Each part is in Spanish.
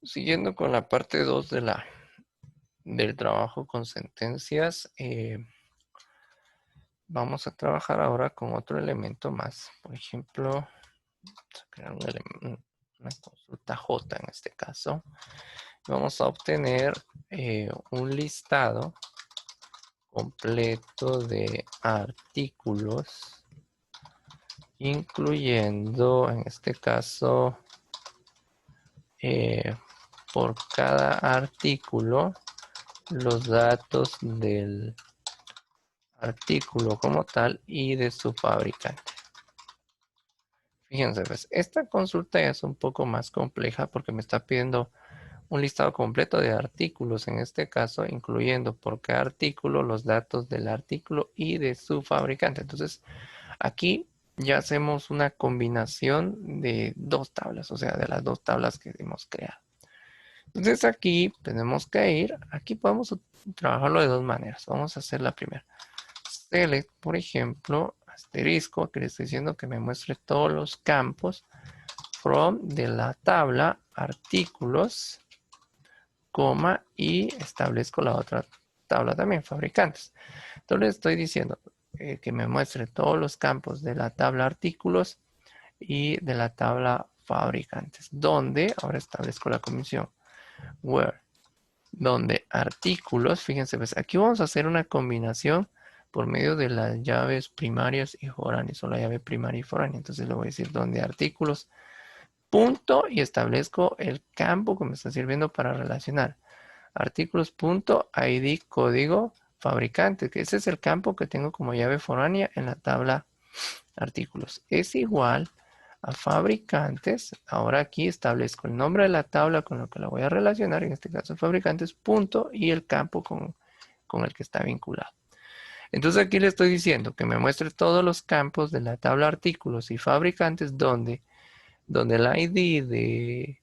Siguiendo con la parte 2 del trabajo con sentencias, vamos a trabajar ahora con otro elemento más. Por ejemplo, vamos a crear una consulta J en este caso. Vamos a obtener un listado completo de artículos, incluyendo en este caso por cada artículo los datos del artículo como tal y de su fabricante. Fíjense, pues, esta consulta ya es un poco más compleja porque me está pidiendo un listado completo de artículos, en este caso, incluyendo por cada artículo los datos del artículo y de su fabricante. Entonces, aquí ya hacemos una combinación de dos tablas, o sea, de las dos tablas que hemos creado. Entonces, aquí tenemos que ir, aquí podemos trabajarlo de dos maneras. Vamos a hacer la primera. Select, por ejemplo, asterisco, que le estoy diciendo que me muestre todos los campos from de la tabla artículos, coma, y establezco la otra tabla también, fabricantes. Entonces le estoy diciendo que me muestre todos los campos de la tabla artículos y de la tabla fabricantes, donde ahora establezco la condición where, donde artículos, fíjense, pues aquí vamos a hacer una combinación por medio de las llaves primarias y foráneas, o la llave primaria y foránea. Entonces le voy a decir donde artículos, punto, y establezco el campo que me está sirviendo para relacionar. Artículos, punto, ID, código, fabricante, que ese es el campo que tengo como llave foránea en la tabla artículos. Es igual a fabricantes. Ahora aquí establezco el nombre de la tabla con lo que la voy a relacionar, en este caso fabricantes, punto, y el campo con el que está vinculado. Entonces aquí le estoy diciendo que me muestre todos los campos de la tabla artículos y fabricantes donde el ID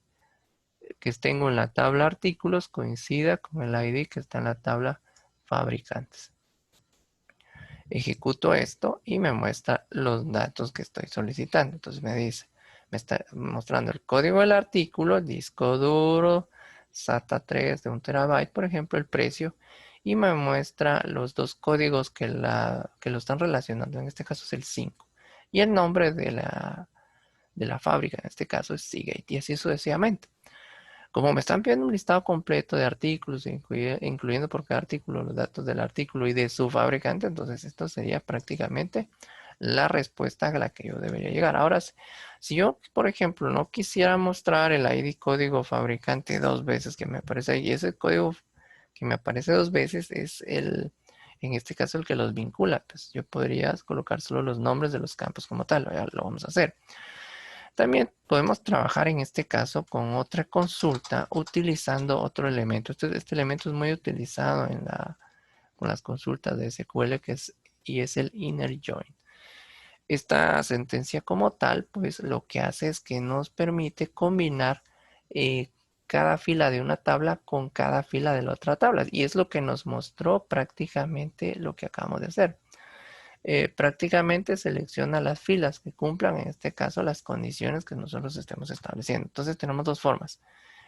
que tengo en la tabla artículos coincida con el ID que está en la tabla fabricantes. Ejecuto esto y me muestra los datos que estoy solicitando. Entonces me dice, me está mostrando el código del artículo, disco duro, SATA 3 de 1 terabyte, por ejemplo, el precio, y me muestra los dos códigos que lo están relacionando. En este caso es el 5. Y el nombre de la fábrica, en este caso es Seagate, y así sucesivamente. Como me están pidiendo un listado completo de artículos, incluyendo por cada artículo los datos del artículo y de su fabricante, entonces esto sería prácticamente la respuesta a la que yo debería llegar. Ahora, si yo, por ejemplo, no quisiera mostrar el ID código fabricante dos veces que me aparece ahí, y ese código que me aparece dos veces es en este caso, el que los vincula, pues yo podría colocar solo los nombres de los campos como tal, ya lo vamos a hacer. También podemos trabajar en este caso con otra consulta utilizando otro elemento. Este elemento es muy utilizado con las consultas de SQL y es el inner join. Esta sentencia como tal, pues lo que hace es que nos permite combinar eh, cada fila de una tabla con cada fila de la otra tabla. Y es lo que nos mostró prácticamente lo que acabamos de hacer. Prácticamente selecciona las filas que cumplan, en este caso, las condiciones que nosotros estemos estableciendo. Entonces tenemos dos formas.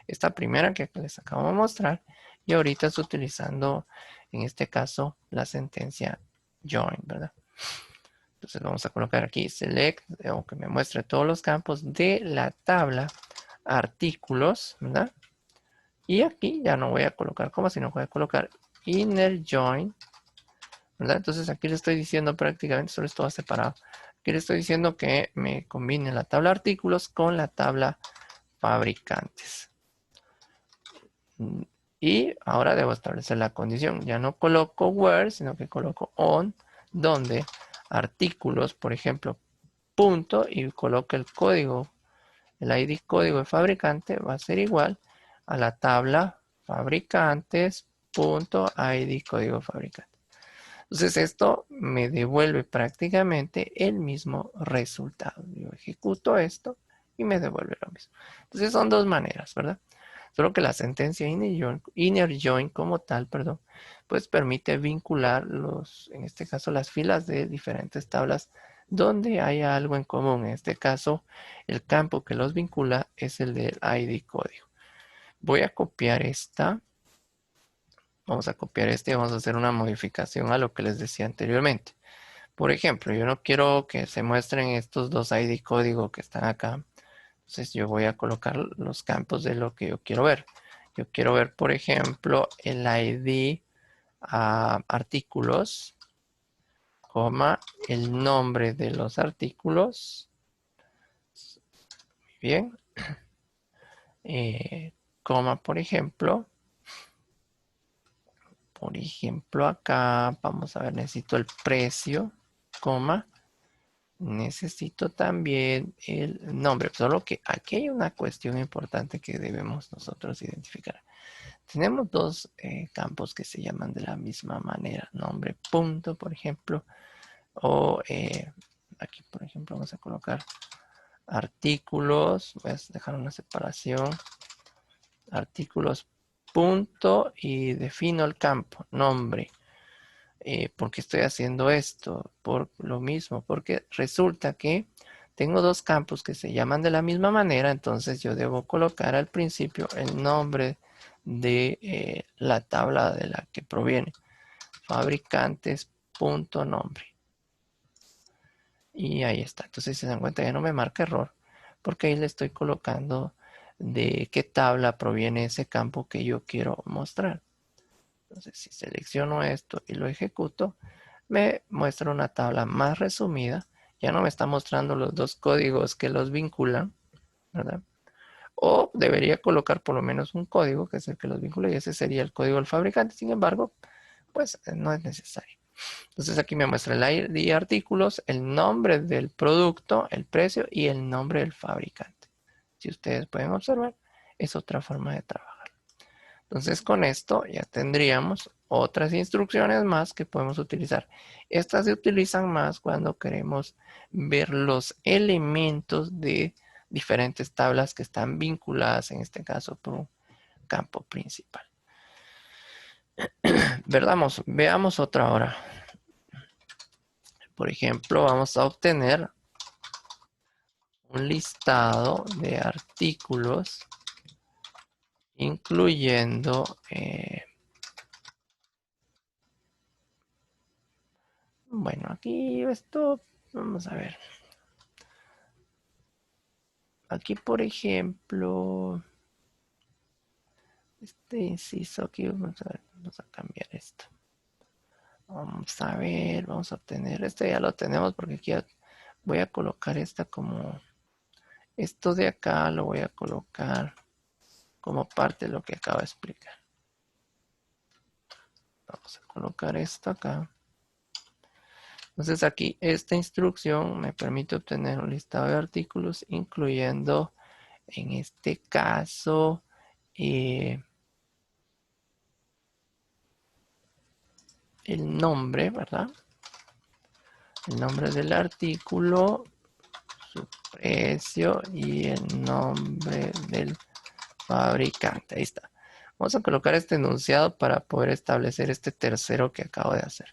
Esta primera que les acabo de mostrar y ahorita es utilizando, en este caso, la sentencia join, ¿verdad? Entonces vamos a colocar aquí select, o que me muestre todos los campos de la tabla artículos, ¿verdad? Y aquí ya no voy a colocar coma, sino voy a colocar inner join, ¿verdad? Entonces aquí le estoy diciendo prácticamente, solo esto va separado. Aquí le estoy diciendo que me combine la tabla artículos con la tabla fabricantes. Y ahora debo establecer la condición. Ya no coloco where, sino que coloco on, donde artículos, por ejemplo, punto, y coloco el código, el ID código de fabricante va a ser igual a la tabla fabricantes, punto, ID código fabricante. Entonces esto me devuelve prácticamente el mismo resultado. Yo ejecuto esto y me devuelve lo mismo. Entonces son dos maneras, ¿verdad? Solo que la sentencia inner join como tal, perdón, pues permite vincular en este caso, las filas de diferentes tablas donde haya algo en común. En este caso, el campo que los vincula es el del ID código. Voy a copiar esta. Vamos a copiar este y vamos a hacer una modificación a lo que les decía anteriormente. Por ejemplo, yo no quiero que se muestren estos dos ID código que están acá. Entonces yo voy a colocar los campos de lo que yo quiero ver. Yo quiero ver, por ejemplo, el ID artículos, coma, el nombre de los artículos. Muy bien. Coma, por ejemplo, acá, vamos a ver, necesito el precio, coma, necesito también el nombre, solo que aquí hay una cuestión importante que debemos nosotros identificar. Tenemos dos campos que se llaman de la misma manera, nombre punto, por ejemplo, o aquí, por ejemplo, vamos a colocar artículos, voy a dejar una separación, artículos punto y defino el campo, nombre. ¿Por qué estoy haciendo esto? Por lo mismo, porque resulta que tengo dos campos que se llaman de la misma manera, entonces yo debo colocar al principio el nombre de la tabla de la que proviene, fabricantes.nombre. Y ahí está. Entonces, si se dan cuenta, ya no me marca error, porque ahí le estoy colocando de qué tabla proviene ese campo que yo quiero mostrar. Entonces, si selecciono esto y lo ejecuto, me muestra una tabla más resumida. Ya no me está mostrando los dos códigos que los vinculan, ¿verdad? O debería colocar por lo menos un código, que es el que los vincula, y ese sería el código del fabricante. Sin embargo, pues no es necesario. Entonces aquí me muestra el ID de artículos, el nombre del producto, el precio y el nombre del fabricante. Si ustedes pueden observar, es otra forma de trabajar. Entonces con esto ya tendríamos otras instrucciones más que podemos utilizar. Estas se utilizan más cuando queremos ver los elementos de diferentes tablas que están vinculadas, en este caso, por un campo principal. Veamos otra ahora. Por ejemplo, vamos a obtener un listado de artículos incluyendo bueno, aquí esto, vamos a ver. Aquí, por ejemplo, este inciso aquí, vamos a ver, vamos a cambiar esto. Vamos a ver, vamos a obtener, este ya lo tenemos porque aquí voy a colocar esta como, esto de acá lo voy a colocar como parte de lo que acabo de explicar. Vamos a colocar esto acá. Entonces aquí esta instrucción me permite obtener un listado de artículos incluyendo en este caso el nombre, ¿verdad? El nombre del artículo, su precio y el nombre del fabricante. Ahí está. Vamos a colocar este enunciado para poder establecer este tercero que acabo de hacer.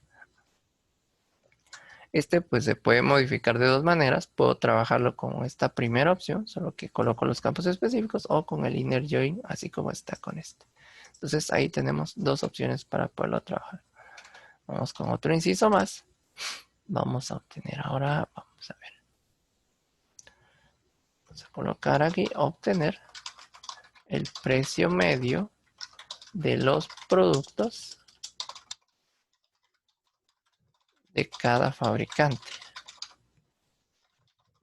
Este pues se puede modificar de dos maneras. Puedo trabajarlo con esta primera opción, solo que coloco los campos específicos, o con el inner join, así como está con este. Entonces ahí tenemos dos opciones para poderlo trabajar. Vamos con otro inciso más. Vamos a obtener ahora, vamos a ver. Vamos a colocar aquí, obtener el precio medio de los productos de cada fabricante,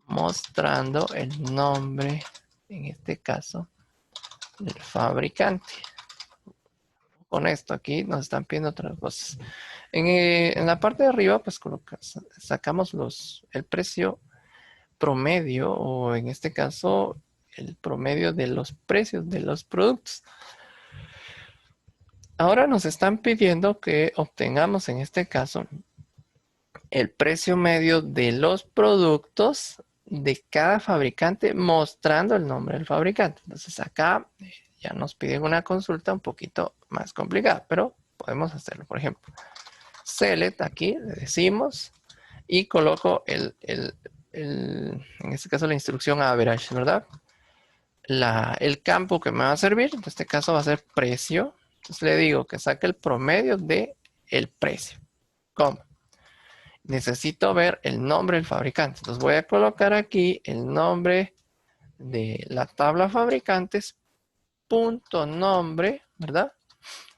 mostrando el nombre, en este caso, del fabricante. Con esto aquí nos están pidiendo otras cosas. En la parte de arriba, pues sacamos el precio promedio, o en este caso, el promedio de los precios de los productos. Ahora nos están pidiendo que obtengamos, en este caso, el precio medio de los productos de cada fabricante, mostrando el nombre del fabricante. Entonces acá ya nos piden una consulta un poquito más complicada, pero podemos hacerlo. Por ejemplo, select aquí, le decimos, y coloco en este caso la instrucción average, ¿verdad? el campo que me va a servir, en este caso va a ser precio. Entonces le digo que saque el promedio de el precio. ¿Cómo? Necesito ver el nombre del fabricante. Entonces voy a colocar aquí el nombre de la tabla fabricantes, punto nombre, ¿verdad?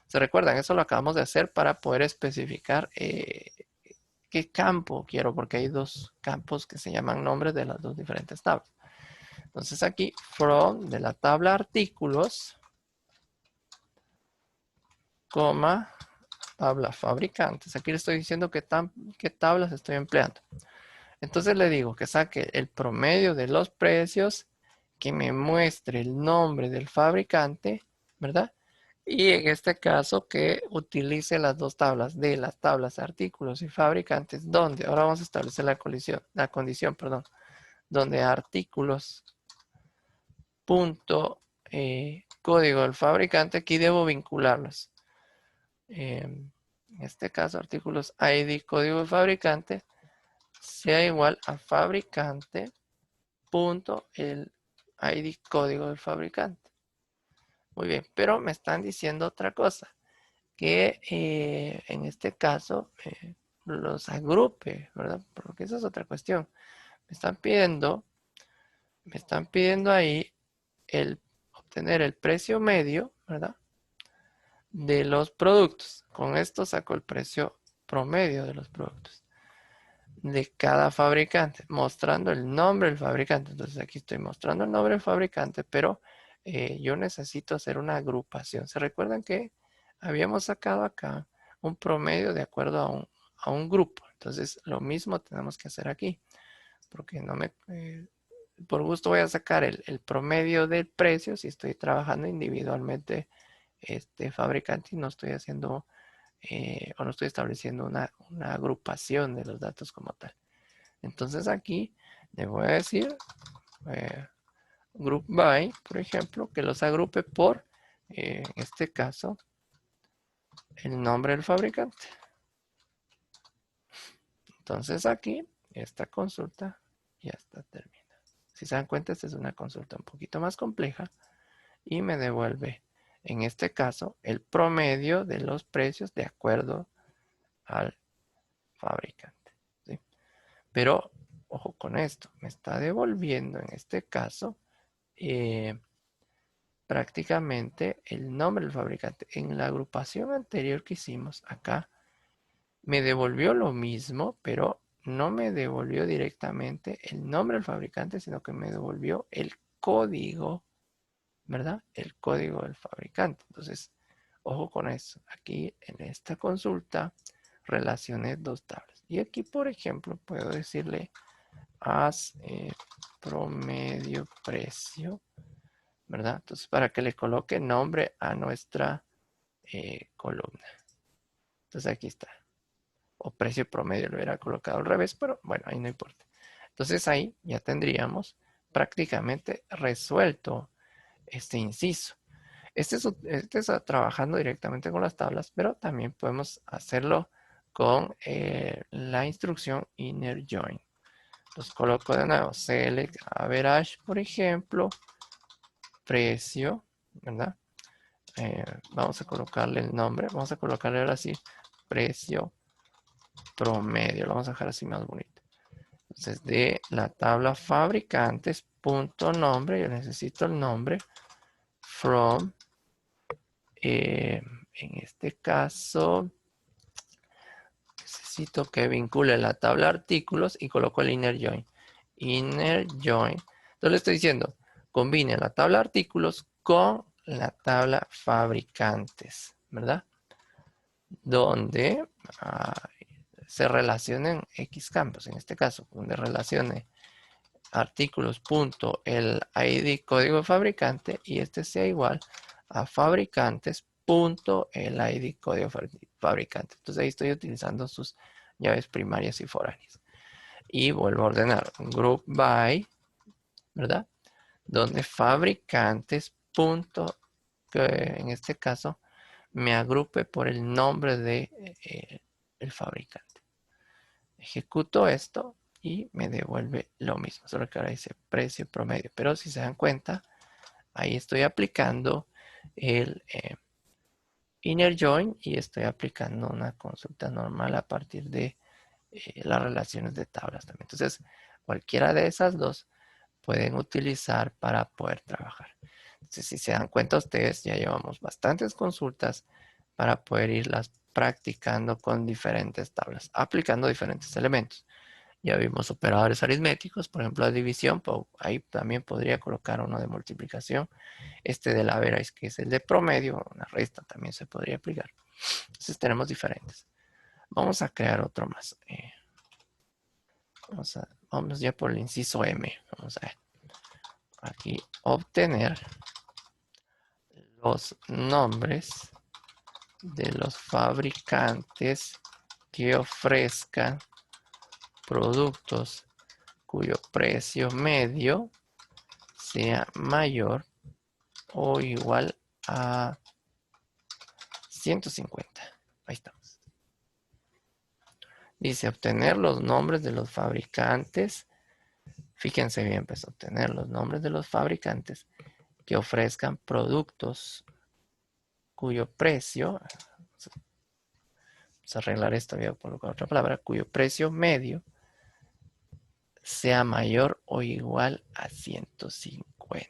¿Se recuerdan? Eso lo acabamos de hacer para poder especificar qué campo quiero, porque hay dos campos que se llaman nombres de las dos diferentes tablas. Entonces aquí, from, de la tabla artículos, coma, tabla fabricantes. Aquí le estoy diciendo qué tablas estoy empleando. Entonces le digo que saque el promedio de los precios, que me muestre el nombre del fabricante, ¿verdad? Y en este caso que utilice las dos tablas de las tablas artículos y fabricantes, donde ahora vamos a establecer la condición, perdón, donde artículos punto código del fabricante, aquí debo vincularlos. En este caso, artículos ID código del fabricante sea igual a fabricante punto el ID código del fabricante. Muy bien, pero me están diciendo otra cosa, que en este caso los agrupe, ¿verdad? Porque esa es otra cuestión. Me están pidiendo ahí obtener el precio medio, ¿verdad? De los productos. Con esto saco el precio promedio de los productos de cada fabricante, mostrando el nombre del fabricante. Entonces aquí estoy mostrando el nombre del fabricante, pero yo necesito hacer una agrupación. ¿Se recuerdan que habíamos sacado acá un promedio de acuerdo a un grupo? Entonces lo mismo tenemos que hacer aquí, porque no me... por gusto voy a sacar el promedio del precio si estoy trabajando individualmente este fabricante y no estoy haciendo o no estoy estableciendo una agrupación de los datos como tal. Entonces aquí le voy a decir group by, por ejemplo, que los agrupe por, en este caso, el nombre del fabricante. Entonces aquí, esta consulta ya está terminada. Si se dan cuenta, esta es una consulta un poquito más compleja y me devuelve, en este caso, el promedio de los precios de acuerdo al fabricante. ¿Sí? Pero, ojo con esto, me está devolviendo en este caso prácticamente el nombre del fabricante. En la agrupación anterior que hicimos acá, me devolvió lo mismo, pero no me devolvió directamente el nombre del fabricante, sino que me devolvió el código, ¿verdad? El código del fabricante. Entonces, ojo con eso. Aquí en esta consulta relacioné dos tablas. Y aquí, por ejemplo, puedo decirle haz promedio precio, ¿verdad? Entonces, para que le coloque nombre a nuestra columna. Entonces, aquí está. O precio promedio lo hubiera colocado al revés, pero bueno, ahí no importa. Entonces, ahí ya tendríamos prácticamente resuelto este inciso. Este es trabajando directamente con las tablas, pero también podemos hacerlo con la instrucción inner join. Los coloco de nuevo, select average, por ejemplo, precio, ¿verdad? Vamos a colocarle el nombre, vamos a colocarle ahora sí, precio promedio, lo vamos a dejar así más bonito. Entonces, de la tabla fabricantes, punto nombre, yo necesito el nombre, from, en este caso, necesito que vincule la tabla artículos y coloco el inner join. Inner join. Entonces le estoy diciendo, combine la tabla artículos con la tabla fabricantes, ¿verdad? Donde se relacionen X campos, en este caso, donde relacione artículos punto el ID código de fabricante y este sea igual a fabricantes punto el ID código fabricante. Entonces ahí estoy utilizando sus llaves primarias y foráneas. Y vuelvo a ordenar group by, ¿verdad? Donde fabricantes punto, que en este caso me agrupe por el nombre de el fabricante. Ejecuto esto y me devuelve lo mismo, solo que ahora dice precio promedio. Pero si se dan cuenta, ahí estoy aplicando el inner join y estoy aplicando una consulta normal a partir de las relaciones de tablas también. Entonces, cualquiera de esas dos pueden utilizar para poder trabajar. Entonces, si se dan cuenta ustedes, ya llevamos bastantes consultas para poder irlas practicando con diferentes tablas, aplicando diferentes elementos. Ya vimos operadores aritméticos, por ejemplo, la división, ahí también podría colocar uno de multiplicación. Este de la average, que es el de promedio, una resta también se podría aplicar. Entonces tenemos diferentes. Vamos a crear otro más. Vamos ya por el inciso M. Vamos a ver. Aquí, obtener los nombres de los fabricantes que ofrezcan productos cuyo precio medio sea mayor o igual a 150. Ahí estamos. Dice obtener los nombres de los fabricantes. Fíjense bien, pues obtener los nombres de los fabricantes que ofrezcan productos cuyo precio, vamos a arreglar esto, voy a colocar otra palabra, cuyo precio medio sea mayor o igual a 150.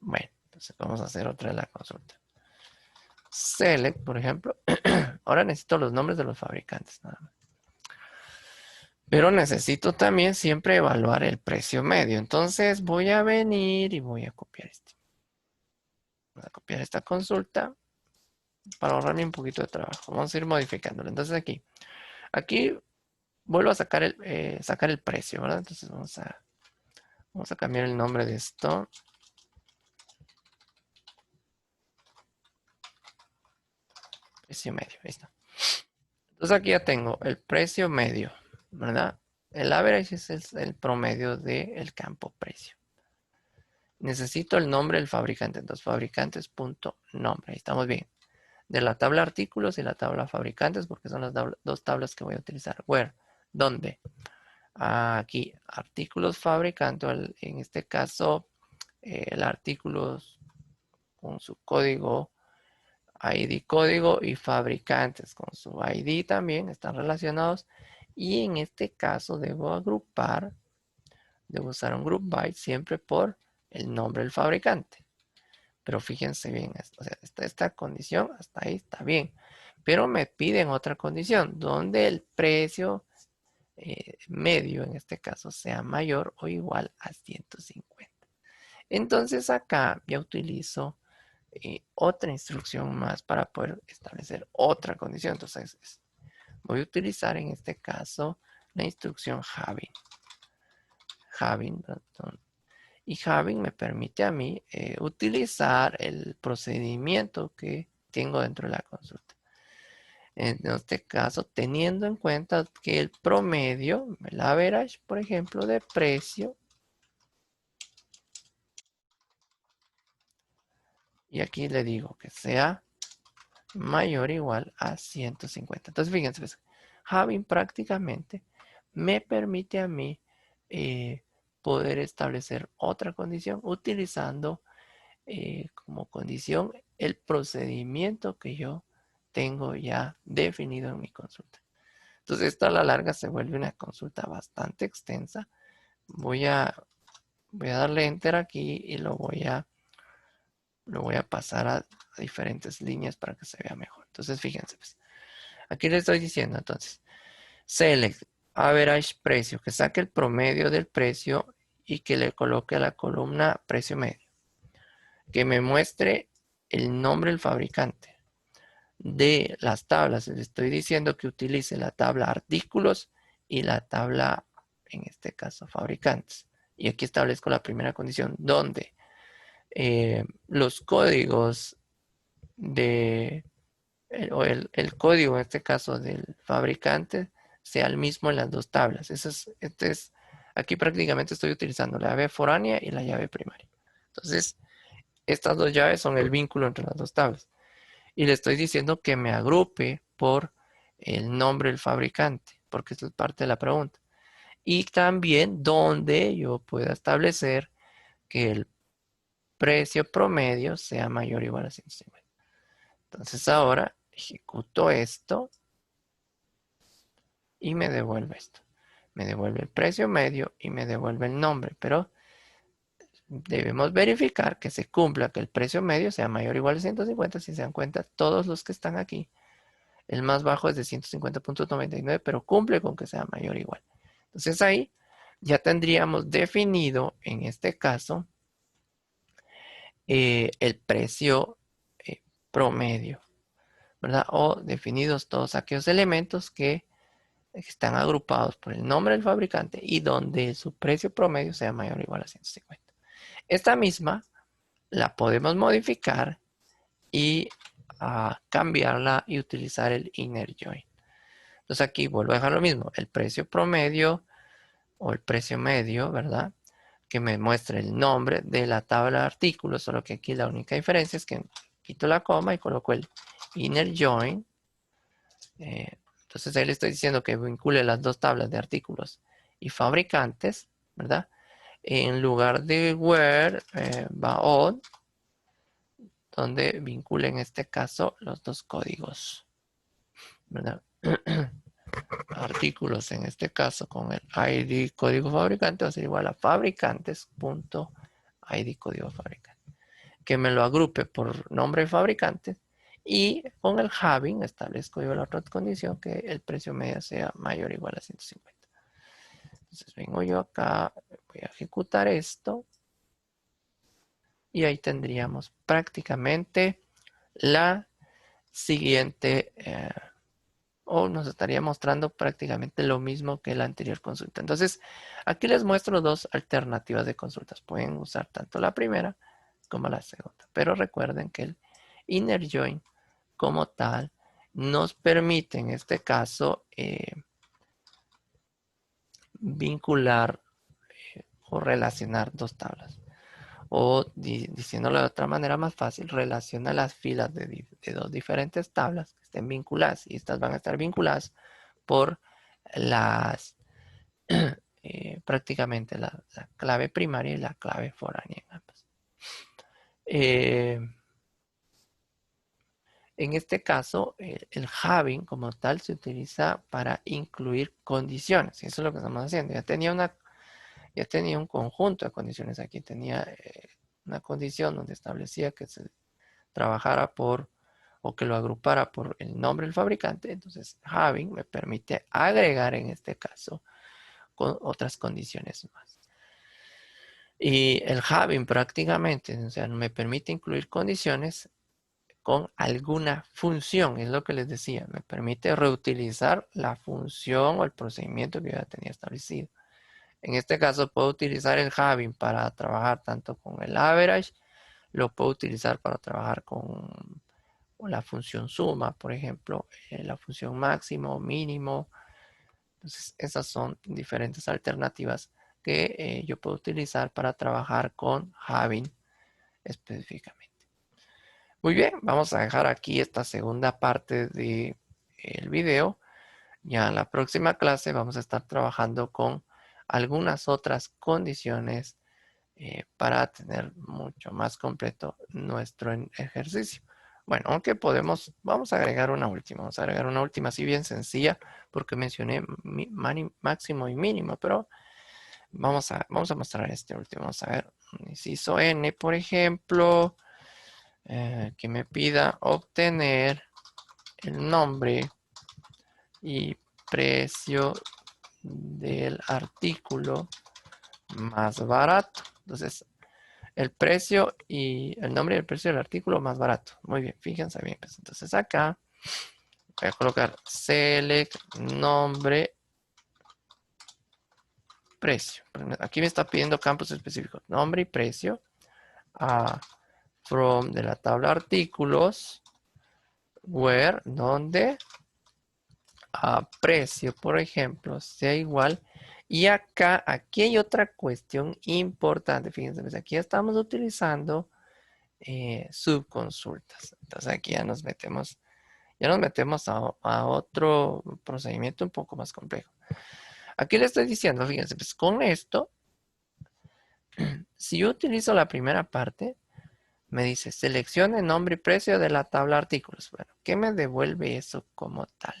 Bueno, entonces vamos a hacer otra de la consulta. Select, por ejemplo. Ahora necesito los nombres de los fabricantes, nada más. Pero necesito también siempre evaluar el precio medio. Entonces voy a venir y voy a copiar este. Voy a copiar esta consulta para ahorrarme un poquito de trabajo. Vamos a ir modificándolo. Entonces aquí vuelvo a sacar el precio, ¿verdad? Entonces vamos a cambiar el nombre de esto. Precio medio, ahí está. Entonces aquí ya tengo el precio medio, ¿verdad? El average es el promedio del campo precio. Necesito el nombre del fabricante. Entonces fabricantes.nombre. Ahí estamos bien. De la tabla artículos y la tabla fabricantes, porque son las dos tablas que voy a utilizar. Where, ¿dónde? Aquí, artículos fabricante, en este caso, el artículo con su código, ID código y fabricantes con su ID también están relacionados. Y en este caso debo agrupar, debo usar un group by siempre por el nombre del fabricante. Pero fíjense bien, o sea, esta condición hasta ahí está bien. Pero me piden otra condición, donde el precio medio, en este caso, sea mayor o igual a 150. Entonces acá ya utilizo otra instrucción más para poder establecer otra condición. Entonces voy a utilizar en este caso la instrucción having. Having, perdón. Y having me permite a mí utilizar el procedimiento que tengo dentro de la consulta. En este caso, teniendo en cuenta que el promedio, el average, por ejemplo, de precio, y aquí le digo que sea mayor o igual a 150. Entonces, fíjense, pues, having prácticamente me permite a mí poder establecer otra condición utilizando como condición el procedimiento que yo tengo ya definido en mi consulta. Entonces, esto a la larga se vuelve una consulta bastante extensa. Voy a darle enter aquí y lo voy a pasar a diferentes líneas para que se vea mejor. Entonces, fíjense, pues, aquí le estoy diciendo, entonces, select average precio, que saque el promedio del precio y que le coloque a la columna precio medio. Que me muestre el nombre del fabricante. De las tablas, le estoy diciendo que utilice la tabla artículos y la tabla, en este caso, fabricantes. Y aquí establezco la primera condición, donde los códigos el código, en este caso, del fabricante, sea el mismo en las dos tablas. Aquí prácticamente estoy utilizando la llave foránea y la llave primaria. Entonces, estas dos llaves son el vínculo entre las dos tablas. Y le estoy diciendo que me agrupe por el nombre del fabricante, porque esto es parte de la pregunta. Y también donde yo pueda establecer que el precio promedio sea mayor o igual a 150. Entonces ahora ejecuto esto y me devuelve esto. Me devuelve el precio medio y me devuelve el nombre, pero debemos verificar que se cumpla que el precio medio sea mayor o igual a 150. Si se dan cuenta, todos los que están aquí, el más bajo es de 150.99, pero cumple con que sea mayor o igual. Entonces ahí ya tendríamos definido, en este caso, el precio promedio, ¿verdad? O definidos todos aquellos elementos que están agrupados por el nombre del fabricante y donde su precio promedio sea mayor o igual a 150. Esta misma la podemos modificar y cambiarla y utilizar el inner join. Entonces aquí vuelvo a dejar lo mismo, el precio promedio o el precio medio, ¿verdad? Que me muestre el nombre de la tabla de artículos, solo que aquí la única diferencia es que quito la coma y coloco el inner join. Entonces ahí le estoy diciendo que vincule las dos tablas de artículos y fabricantes, ¿verdad? En lugar de where va on, donde vincule en este caso los dos códigos, ¿verdad? Artículos en este caso con el ID código fabricante va a ser igual a fabricantes.id código fabricante. Que me lo agrupe por nombre de fabricante y con el having establezco yo la otra condición que el precio medio sea mayor o igual a 150. Entonces vengo yo acá, voy a ejecutar esto y ahí tendríamos prácticamente la siguiente o nos estaría mostrando prácticamente lo mismo que la anterior consulta. Entonces, aquí les muestro dos alternativas de consultas. Pueden usar tanto la primera como la segunda. Pero recuerden que el inner join como tal nos permite en este caso vincular o relacionar dos tablas. O diciéndolo de otra manera más fácil, relaciona las filas de dos diferentes tablas que estén vinculadas. Y estas van a estar vinculadas por las prácticamente la clave primaria y la clave foránea en ambas. En este caso, el having como tal se utiliza para incluir condiciones. Y eso es lo que estamos haciendo. Ya tenía un conjunto de condiciones aquí. Tenía una condición donde establecía que se trabajara por o que lo agrupara por el nombre del fabricante. Entonces, having me permite agregar en este caso con otras condiciones más. Y el having prácticamente, o sea, me permite incluir condiciones con alguna función, es lo que les decía, me permite reutilizar la función o el procedimiento que yo ya tenía establecido. En este caso puedo utilizar el having para trabajar tanto con el average, lo puedo utilizar para trabajar con la función suma, por ejemplo, la función máximo, mínimo. Entonces, esas son diferentes alternativas que yo puedo utilizar para trabajar con having específicamente. Muy bien, vamos a dejar aquí esta segunda parte del video. Ya en la próxima clase vamos a estar trabajando con algunas otras condiciones para tener mucho más completo nuestro ejercicio. Bueno, aunque vamos a agregar una última. Vamos a agregar una última así bien sencilla porque mencioné máximo y mínimo, pero vamos a mostrar este último. Vamos a ver, inciso N, por ejemplo, que me pida obtener el nombre y precio del artículo más barato. Entonces, el precio y el nombre y el precio del artículo más barato. Muy bien, fíjense bien. Pues, entonces acá voy a colocar select nombre precio. Aquí me está pidiendo campos específicos. Nombre y precio. From de la tabla artículos. Where, donde a precio, por ejemplo, sea igual. Y acá, aquí hay otra cuestión importante. Fíjense, pues aquí estamos utilizando subconsultas. Entonces aquí ya nos metemos a otro procedimiento un poco más complejo. Aquí le estoy diciendo, fíjense, pues con esto, si yo utilizo la primera parte, Me dice, seleccione nombre y precio de la tabla artículos. Bueno, ¿qué me devuelve eso como tal?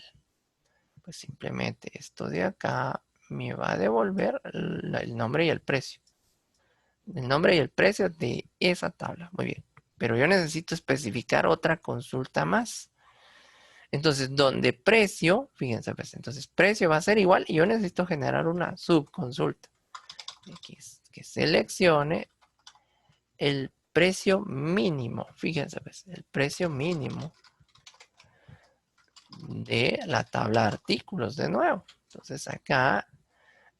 Pues simplemente esto de acá me va a devolver el nombre y el precio. El nombre y el precio de esa tabla. Muy bien. Pero yo necesito especificar otra consulta más. Entonces, donde precio, fíjense, pues, entonces precio va a ser igual y yo necesito generar una subconsulta que seleccione el precio mínimo. Fíjense, pues, el precio mínimo de la tabla de artículos de nuevo. Entonces acá,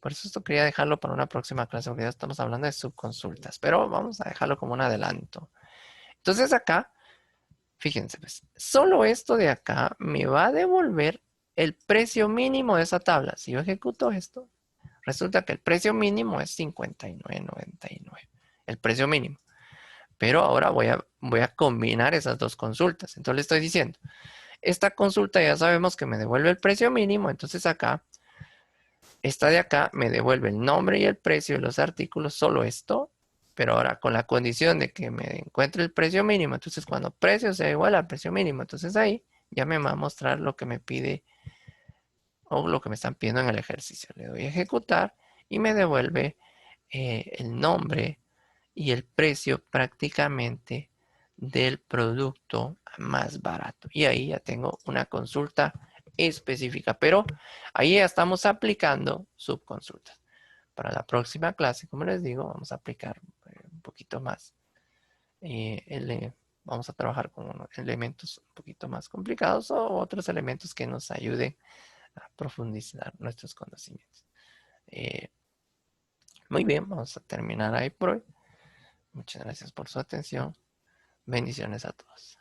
por eso esto quería dejarlo para una próxima clase, porque ya estamos hablando de subconsultas, pero vamos a dejarlo como un adelanto. Entonces acá, fíjense, pues, solo esto de acá me va a devolver el precio mínimo de esa tabla. Si yo ejecuto esto, resulta que el precio mínimo es 59.99. El precio mínimo. Pero ahora voy a combinar esas dos consultas. Entonces le estoy diciendo, esta consulta ya sabemos que me devuelve el precio mínimo. Entonces acá, esta de acá me devuelve el nombre y el precio de los artículos, solo esto. Pero ahora con la condición de que me encuentre el precio mínimo. Entonces cuando precio sea igual al precio mínimo, entonces ahí ya me va a mostrar lo que me pide o lo que me están pidiendo en el ejercicio. Le doy a ejecutar y me devuelve el nombre y el precio prácticamente del producto más barato. Y ahí ya tengo una consulta específica, pero ahí ya estamos aplicando subconsultas. Para la próxima clase, como les digo, vamos a aplicar un poquito más. Vamos a trabajar con unos elementos un poquito más complicados o otros elementos que nos ayuden a profundizar nuestros conocimientos. Eh, Muy bien, vamos a terminar ahí por hoy. Muchas gracias por su atención. Bendiciones a todos.